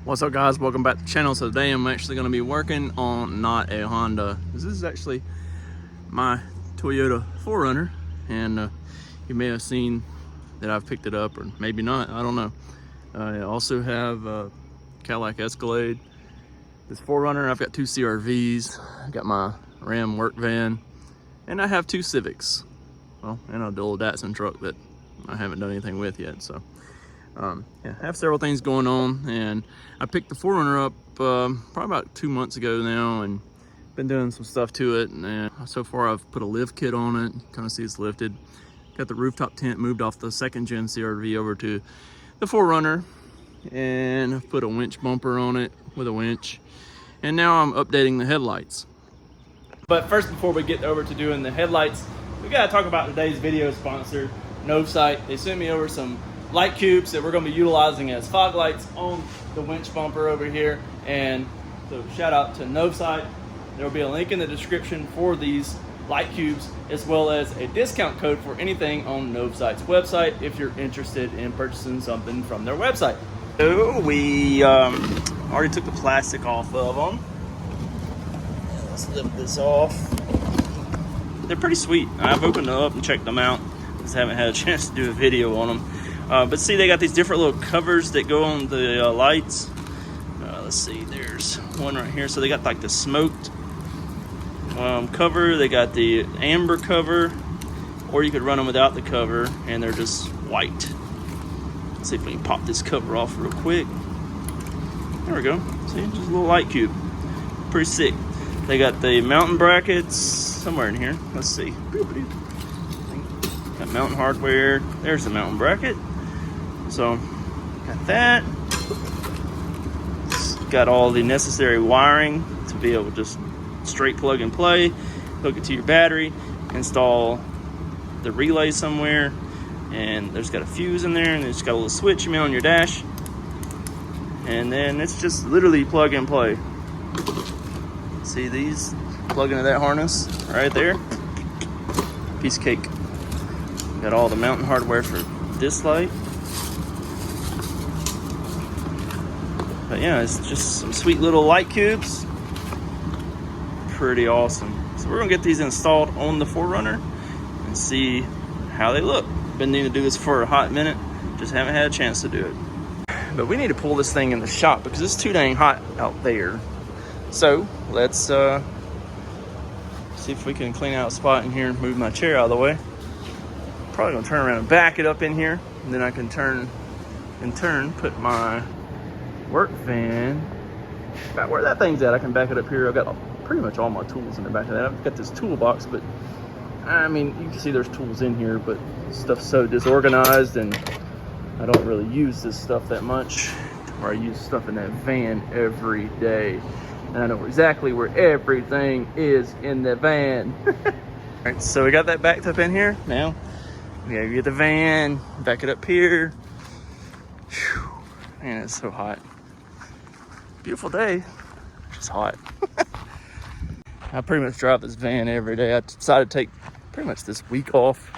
What's up, guys? Welcome back to the channel. So today I'm actually going to be working on not a Honda. This is actually my Toyota 4Runner, and you may have seen that I've picked it up, or maybe not, I don't know. I also have a Cadillac Escalade, this 4Runner. I've got two CRVs, I've got my Ram work van, and I have two Civics, well, and a little Datsun truck that I haven't done anything with yet. So yeah, I have several things going on, and I picked the 4Runner up probably about 2 months ago now, and been doing some stuff to it. And so far I've put a lift kit on it, kind of see it's lifted. Got the rooftop tent moved off the second gen CRV over to the 4Runner, and I've put a winch bumper on it with a winch, and now I'm updating the headlights. But first, before we get over to doing the headlights, we gotta talk about today's video sponsor, Novsight. They sent me over some light cubes that we're going to be utilizing as fog lights on the winch bumper over here. And so shout out to Novsight. There will be a link in the description for these light cubes, as well as a discount code for anything on Novsight's website if you're interested in purchasing something from their website. So we already took the plastic off of them. Let's lift this off. They're pretty sweet. I've opened them up and checked them out. Just haven't had a chance to do a video on them. But see, they got these different little covers that go on the lights. Let's see, there's one right here. So they got like the smoked cover, they got the amber cover, or you could run them without the cover and they're just white. Let's see if we can pop this cover off real quick. There we go. See, just a little light cube. Pretty sick. They got the mountain brackets somewhere in here. Let's see. Got mountain hardware. There's the mountain bracket. So, got that. It's got all the necessary wiring to be able to just straight plug and play, hook it to your battery, install the relay somewhere, and there's got a fuse in there, and it's got a little switch you mount on your dash, and then it's just literally plug and play. See these? Plug into that harness right there. Piece of cake. Got all the mountain hardware for this light. But yeah, it's just some sweet little light cubes. Pretty awesome. So we're gonna get these installed on the 4Runner and see how they look. Been needing to do this for a hot minute, just haven't had a chance to do it. But we need to pull this thing in the shop because it's too dang hot out there. So let's see if we can clean out a spot in here and move my chair out of the way. Probably gonna turn around and back it up in here, and then I can put my work van about where that thing's at. I can back it up here. I've got pretty much all my tools in the back of that. I've got this toolbox, but I mean, you can see there's tools in here, but stuff's so disorganized, and I don't really use this stuff that much, or I use stuff in that van every day, and I know exactly where everything is in the van. All right, so we got that backed up in here. Now we gotta get the van, back it up here. Whew. Man, it's so hot. Beautiful day, just hot. I pretty much drive this van every day. I decided to take pretty much this week off.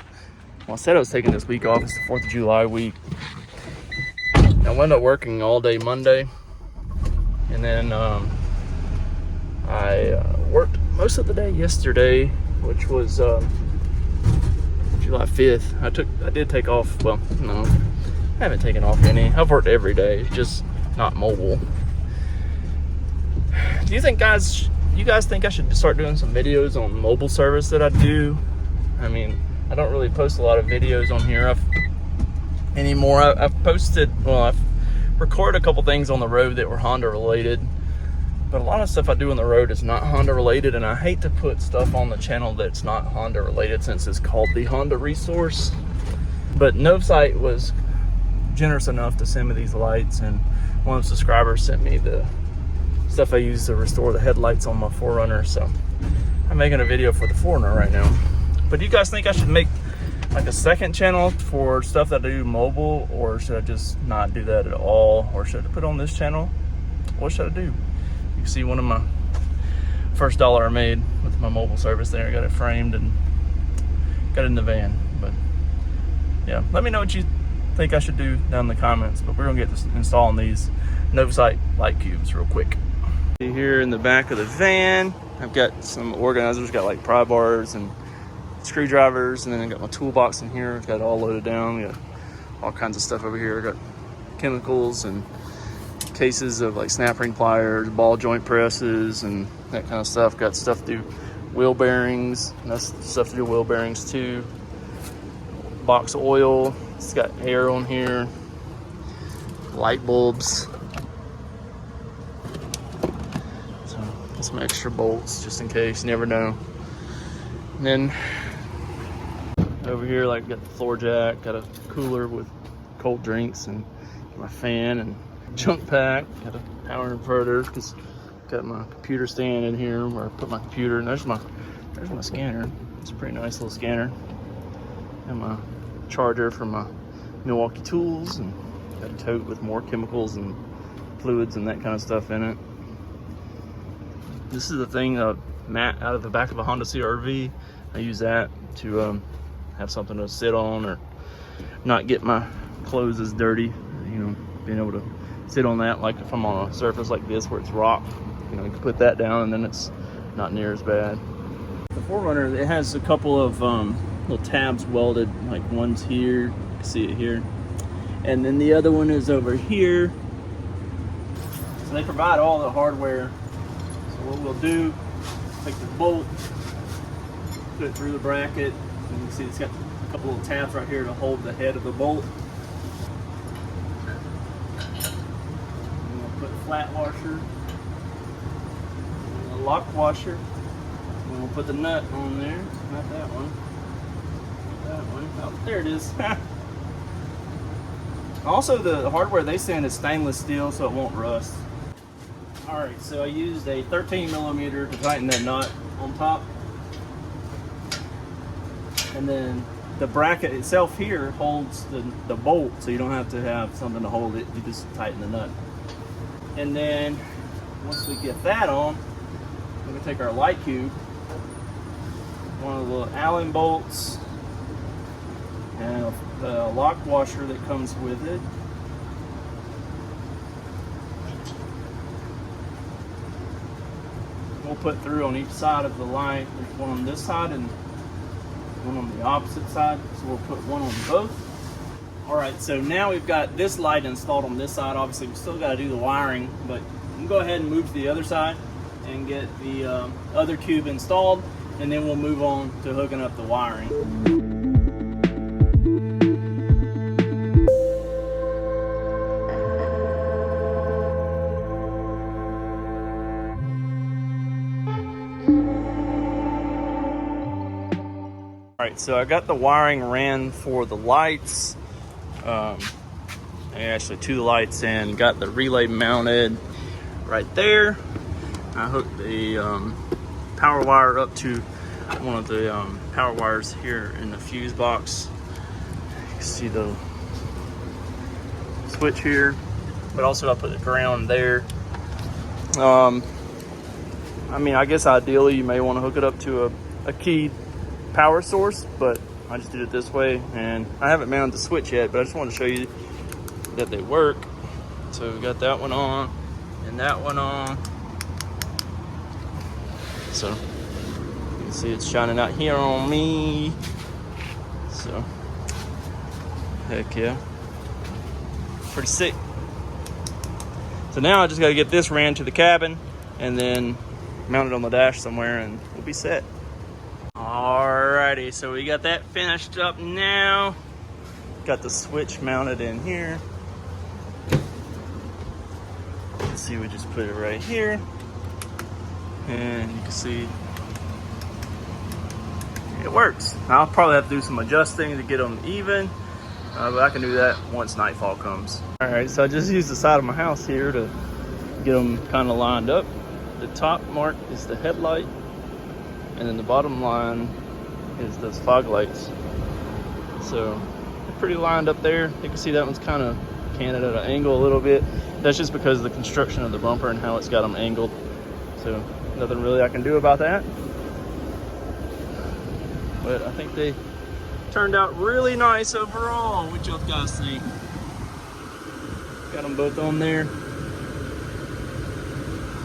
Well, I said I was taking this week off. It's the 4th of July week. I wound up working all day Monday, and then I worked most of the day yesterday, which was July 5th. I did take off. Well, no, I haven't taken off any. I've worked every day, just not mobile. Do you think, you guys think I should start doing some videos on mobile service that I do? I mean, I don't really post a lot of videos on here anymore. I've posted, well, I've recorded a couple things on the road that were Honda related, but a lot of stuff I do on the road is not Honda related, and I hate to put stuff on the channel that's not Honda related since it's called the Honda Resource. But Novsight was generous enough to send me these lights, and one of the subscribers sent me the stuff I use to restore the headlights on my 4Runner. So I'm making a video for the 4Runner right now. But do you guys think I should make like a second channel for stuff that I do mobile, or should I just not do that at all, or should I put on this channel? What should I do? You can see one of my first dollar I made with my mobile service there. I got it framed and got it in the van. But yeah, let me know what you think I should do down in the comments. But we're gonna get this installing these Novsight light cubes real quick. Here in the back of the van, I've got some organizers, got like pry bars and screwdrivers, and then I got my toolbox in here. I've got it all loaded down. We got all kinds of stuff over here. I got chemicals and cases of like snap ring pliers, ball joint presses, and that kind of stuff. Got stuff to do wheel bearings, and that's stuff to do wheel bearings too. Box of oil, it's got air on here, light bulbs. So some extra bolts just in case, you never know. And then over here, like, got the floor jack, got a cooler with cold drinks, and my fan and junk pack. Got a power inverter because got my computer stand in here where I put my computer, and there's my scanner. It's a pretty nice little scanner. And my charger for my Milwaukee tools, and got a tote with more chemicals and fluids and that kind of stuff in it. This is the thing, mat out of the back of a Honda CR-V. I use that to have something to sit on or not get my clothes as dirty. You know, being able to sit on that, like if I'm on a surface like this where it's rock, you know, you can put that down and then it's not near as bad. The 4Runner, it has a couple of little tabs welded, like one's here, you can see it here, and then the other one is over here. So they provide all the hardware. So what we'll do, take the bolt, put it through the bracket, and you can see it's got a couple little tabs right here to hold the head of the bolt. And we'll put a flat washer, and a lock washer, and we'll put the nut on there. Not that one. Not that one. Oh, there it is. Also, the hardware they send is stainless steel, so it won't rust. Alright, so I used a 13mm to tighten that nut on top. And then the bracket itself here holds the bolt, so you don't have to have something to hold it, you just tighten the nut. And then once we get that on, we're going to take our light cube, one of the little Allen bolts, and the lock washer that comes with it. We'll put through on each side of the light. There's one on this side and one on the opposite side, so we'll put one on both. Alright, so now we've got this light installed on this side. Obviously we still got to do the wiring, but we can go ahead and move to the other side and get the other cube installed, and then we'll move on to hooking up the wiring. Alright, so I got the wiring ran for the lights, actually 2 lights, and got the relay mounted right there. I hooked the power wire up to one of the power wires here in the fuse box. You can see the switch here, but also I put the ground there. I mean, I guess ideally you may want to hook it up to a keyed power source, but I just did it this way, and I haven't mounted the switch yet, but I just wanted to show you that they work. So we got that one on and that one on, so you can see it's shining out here on me. So heck yeah, pretty sick. So now I just got to get this ran to the cabin and then mount it on the dash somewhere, and we'll be set. Alrighty, so we got that finished up now. Got the switch mounted in here. You can see we just put it right here. And you can see it works. I'll probably have to do some adjusting to get them even, but I can do that once nightfall comes. Alright, so I just used the side of my house here to get them kind of lined up. The top mark is the headlight, and then the bottom line is those fog lights. So they're pretty lined up there. You can see that one's kind of canted at an angle a little bit. That's just because of the construction of the bumper and how it's got them angled. So nothing really I can do about that. But I think they turned out really nice overall. What y'all guys think? Got them both on there.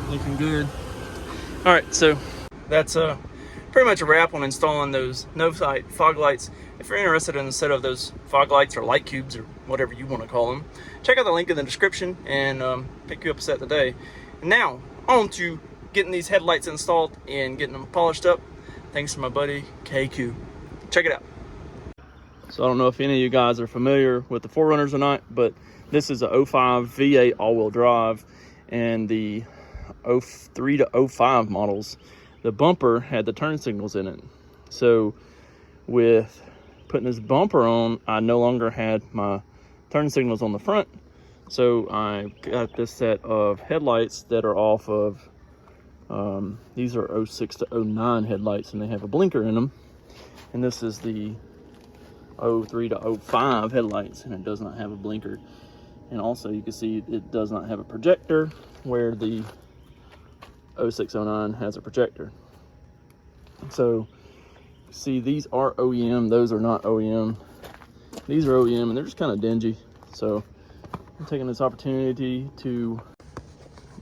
looking good. All right, so that's pretty much a wrap on installing those Novsight fog lights. If you're interested in a set of those fog lights or light cubes or whatever you want to call them, check out the link in the description and pick you up a set today. And now on to getting these headlights installed and getting them polished up. Thanks to my buddy KQ. Check it out. So I don't know if any of you guys are familiar with the 4Runners or not, but this is a 05 V8 all-wheel drive, and the 03 to 05 models, the bumper had the turn signals in it. So with putting this bumper on, I no longer had my turn signals on the front. So I got this set of headlights that are off of, these are 06 to 09 headlights, and they have a blinker in them. And this is the 03 to 05 headlights, and it does not have a blinker. And also you can see it does not have a projector, where the 06, 09 has a projector. So see, these are OEM, those are not OEM. These are OEM, and they're just kind of dingy. So I'm taking this opportunity to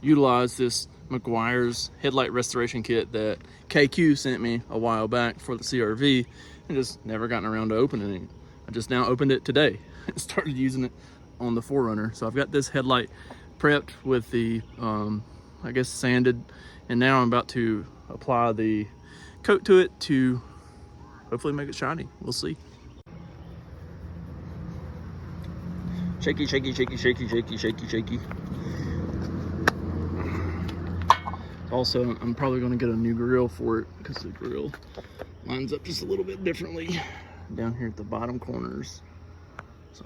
utilize this Mequiar's headlight restoration kit that KQ sent me a while back for the CRV, and just never gotten around to opening it. I just now opened it today and started using it on the 4Runner. So I've got this headlight prepped with the, I guess, sanded, and now I'm about to apply the coat to it to hopefully make it shiny. We'll see. Shaky, shaky, shaky, shaky, shaky, shaky, shaky. Also, I'm probably going to get a new grill for it because the grill lines up just a little bit differently down here at the bottom corners. So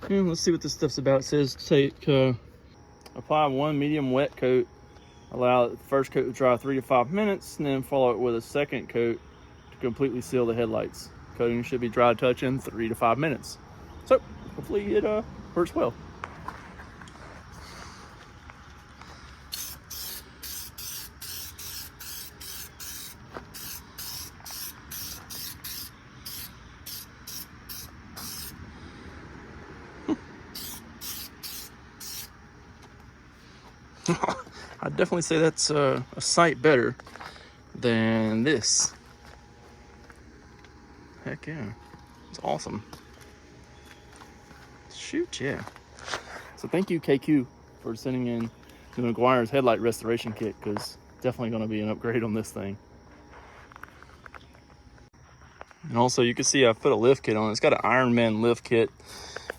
yeah, let's see what this stuff's about. It says take apply one medium wet coat, allow the first coat to dry 3 to 5 minutes, and then follow it with a second coat to completely seal the headlights. Coating should be dry touch in 3 to 5 minutes. So hopefully it works well. I'd definitely say that's a sight better than this. Heck yeah, it's awesome. Shoot, yeah. So thank you, KQ, for sending in the Mequiar's headlight restoration kit, because definitely going to be an upgrade on this thing. And also, you can see I've put a lift kit on it. It's got an Ironman lift kit,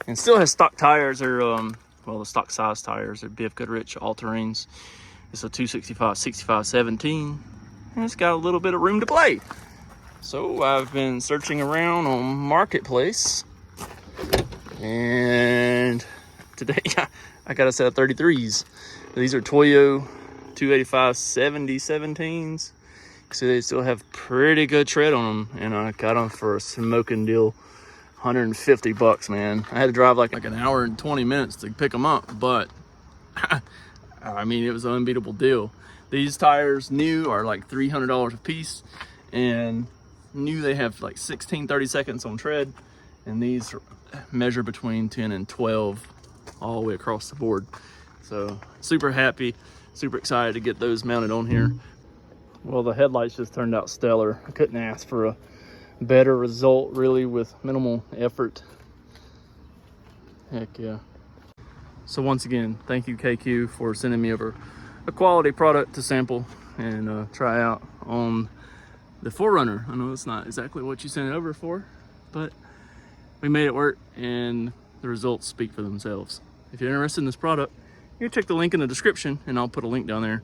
and still has stock tires, or well, the stock size tires. They're Biff Goodrich all-terrains. It's a 265 65 17, and it's got a little bit of room to play. So I've been searching around on Marketplace, and today I got a set of 33s. These are Toyo 285 70 17s. So they still have pretty good tread on them, and I got them for a smoking deal, 150 bucks, man. I had to drive like an hour and 20 minutes to pick them up, but I mean, it was an unbeatable deal. These tires new are like $300 a piece, and new they have like 30 seconds on tread, and these measure between 10 and 12 all the way across the board. So super happy, super excited to get those mounted on here. Well, the headlights just turned out stellar. I couldn't ask for a better result, really, with minimal effort. Heck yeah. So once again, thank you, KQ, for sending me over a quality product to sample and try out on the 4Runner. I know it's not exactly what you sent it over for, but we made it work, and the results speak for themselves. If you're interested in this product, you can check the link in the description, and I'll put a link down there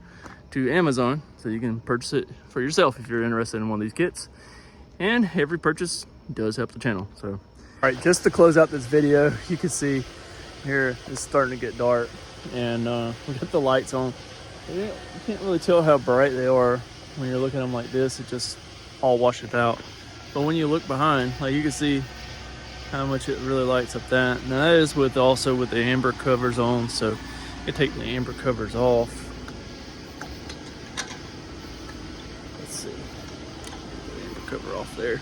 to Amazon so you can purchase it for yourself if you're interested in one of these kits. And every purchase does help the channel. So, all right, just to close out this video, you can see here it's starting to get dark, and we got the lights on. You can't really tell how bright they are when you're looking at them like this. It just all washes out. But when you look behind, like, you can see how much it really lights up that. Now that is also with the amber covers on, so you take the amber covers off. Let's see, the amber cover off there.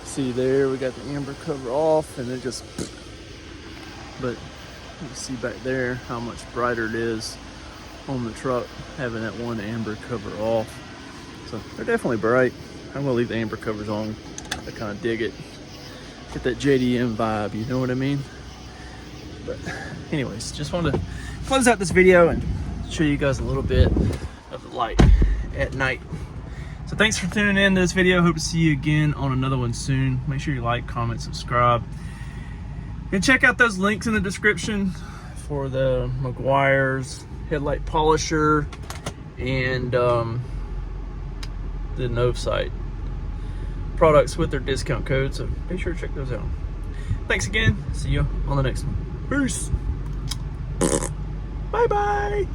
See there, we got the amber cover off, and it just, but you can see back there how much brighter it is on the truck, having that one amber cover off. So they're definitely bright. I'm gonna leave the amber covers on. I kind of dig it. Get that JDM vibe, you know what I mean? But anyways, just wanted to close out this video and show you guys a little bit of the light at night. So thanks for tuning in to this video. Hope to see you again on another one soon. Make sure you like, comment, subscribe. And check out those links in the description for the Mequiar's headlight polisher and the Novsight products with their discount code. So be sure to check those out. Thanks again. See you on the next one. Peace. Bye-bye.